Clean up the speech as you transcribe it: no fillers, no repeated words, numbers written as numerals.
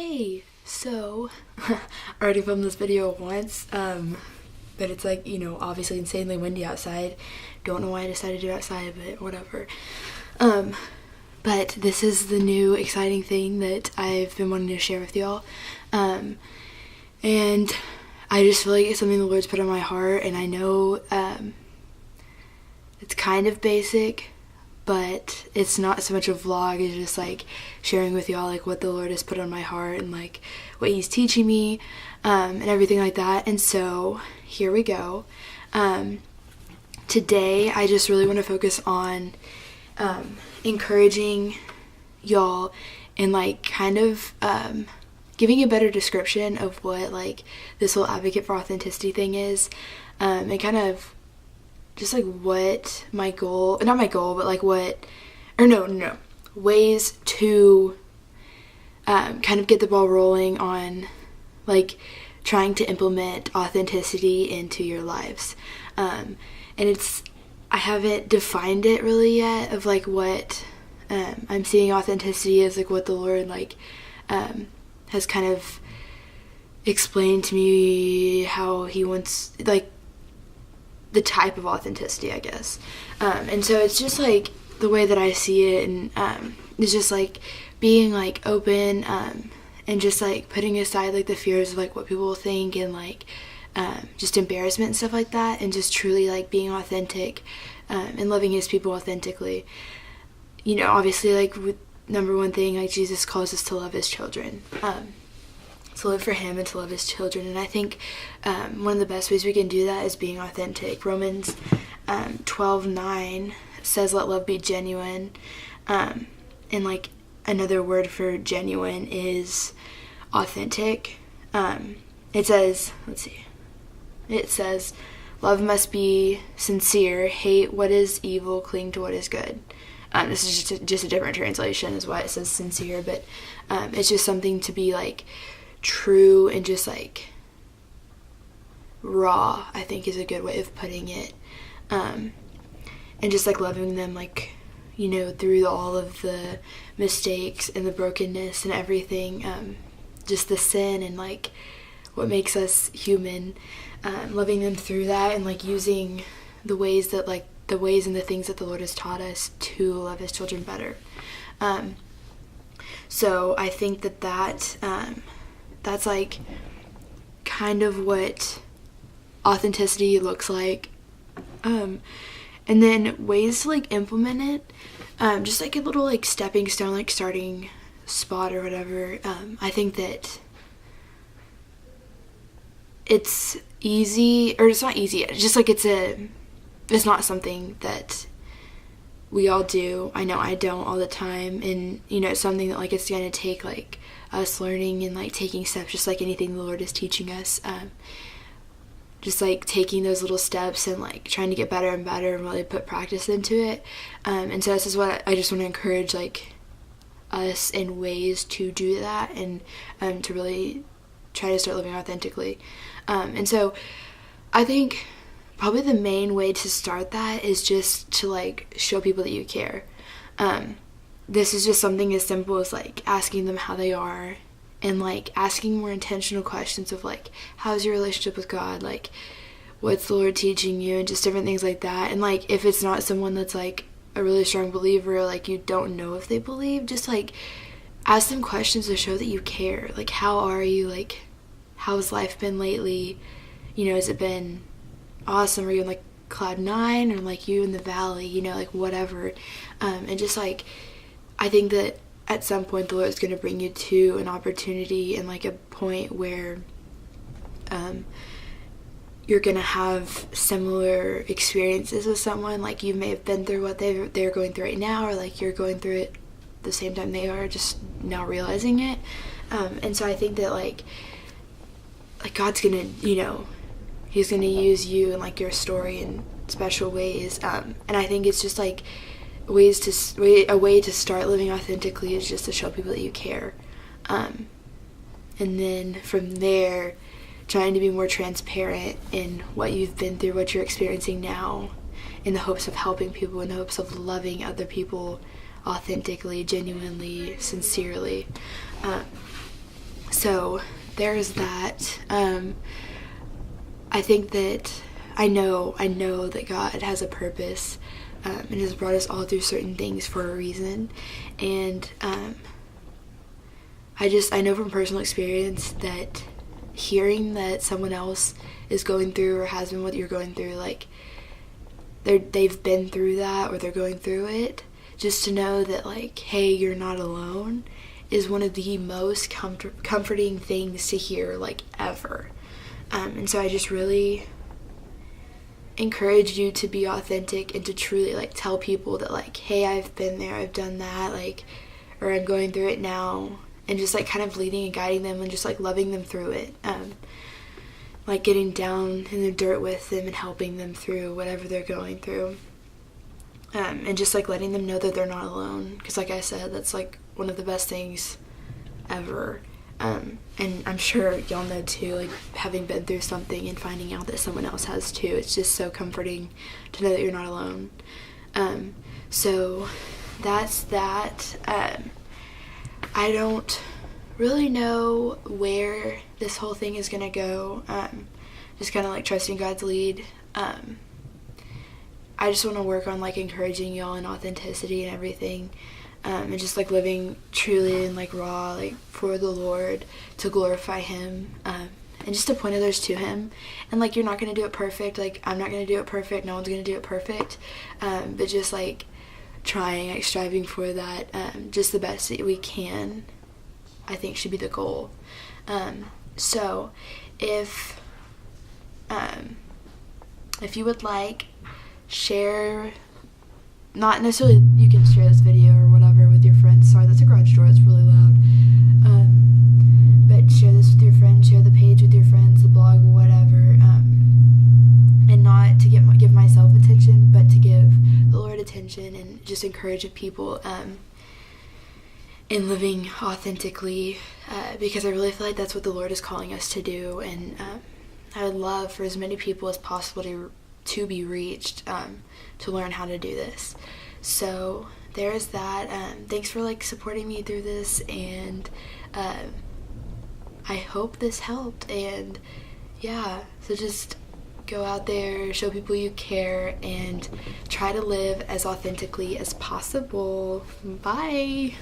Hey, so I already filmed this video once, but it's like, obviously insanely windy outside. Don't know why I decided to do it outside, but whatever. But this is the new exciting thing that I've been wanting to share with y'all. And I just feel like it's something the Lord's put on my heart, and I know it's kind of basic, but it's not so much a vlog. It's just like sharing with y'all like what the Lord has put on my heart and like what he's teaching me and everything like that. And so here we go. Today I just really want to focus on encouraging y'all and like kind of giving a better description of what like this whole advocate for authenticity thing is, and kind of just like what my goal, not my goal, but like ways to kind of get the ball rolling on like trying to implement authenticity into your lives. And I haven't defined it really yet of like what I'm seeing authenticity as, like what the Lord like has kind of explained to me how he wants, like the type of authenticity, I guess. And so it's just like the way that I see it, and it's just like being like open and just like putting aside like the fears of like what people will think and like just embarrassment and stuff like that, and just truly like being authentic and loving his people authentically. Obviously like number one thing, like Jesus calls us to love his children, to live for him and to love his children. And I think one of the best ways we can do that is being authentic. Romans 12:9 says, let love be genuine. And like another word for genuine is authentic. It says, love must be sincere, hate what is evil, cling to what is good. This is just a different translation is why it says sincere, but it's just something to be like true and just like raw, I think is a good way of putting it. And just like loving them like, through all of the mistakes and the brokenness and everything, just the sin and like what makes us human, loving them through that, and like using the ways and the things that the Lord has taught us to love his children better. So I think that's like kind of what authenticity looks like. And then ways to like implement it, just like a little like stepping stone, like starting spot or whatever. I think that it's easy, or it's not easy, it's just like it's not something that we all do. I know I don't all the time, and it's something that like it's gonna take like us learning and like taking steps, just like anything the Lord is teaching us, just like taking those little steps and like trying to get better and better and really put practice into it. And so this is what I just want to encourage like us in ways to do that, and to really try to start living authentically. And so I think probably the main way to start that is just to like show people that you care. This is just something as simple as like asking them how they are, and like asking more intentional questions of like, how's your relationship with God, like what's the Lord teaching you, and just different things like that. And like if it's not someone that's like a really strong believer, or like you don't know if they believe, just like ask them questions to show that you care. Like, how are you, like how's life been lately, has it been awesome, or you in like cloud 9, or like you in the valley, like whatever. And just like I think that at some point the Lord is going to bring you to an opportunity and like a point where you're going to have similar experiences with someone. Like you may have been through what they're going through right now, or like you're going through it the same time they are, just now realizing it. And so I think that like God's going to, he's going to use you and like your story in special ways. And I think it's just like a way to start living authentically is just to show people that you care. And then from there, trying to be more transparent in what you've been through, what you're experiencing now, in the hopes of helping people, in the hopes of loving other people authentically, genuinely, sincerely. So there's that. I think that I know that God has a purpose, and has brought us all through certain things for a reason. And I know from personal experience that hearing that someone else is going through or has been what you're going through, like they've been through that or they're going through it, just to know that, like, hey, you're not alone, is one of the most comforting things to hear, like, ever. And so I just really encourage you to be authentic and to truly, like, tell people that, like, hey, I've been there, I've done that, like, or I'm going through it now, and just, like, kind of leading and guiding them and just, like, loving them through it. Like, getting down in the dirt with them and helping them through whatever they're going through. And just, like, letting them know that they're not alone. Because, like I said, that's, like, one of the best things ever. And I'm sure y'all know, too, like, having been through something and finding out that someone else has, too. It's just so comforting to know that you're not alone. So that's that. I don't really know where this whole thing is gonna go. Just kind of, like, trusting God's lead. I just want to work on, like, encouraging y'all in authenticity and everything, and just, like, living truly and, like, raw, like, for the Lord, to glorify Him, and just to point others to Him. And, like, you're not gonna do it perfect. Like, I'm not gonna do it perfect. No one's gonna do it perfect. But just, like, trying, like, striving for that, just the best that we can, I think, should be the goal. So if you would like, share, not necessarily you can share this video or whatever with your friends. Sorry, that's a garage door, it's really loud. But share this with your friends, share the page with your friends, the blog, whatever, and not to give myself attention, but to give the Lord attention, and just encourage people in living authentically, because I really feel like that's what the Lord is calling us to do. And I would love for as many people as possible to be reached, to learn how to do this. So there's that. Thanks for, like, supporting me through this, and I hope this helped. And yeah, so just go out there, show people you care, and try to live as authentically as possible. Bye.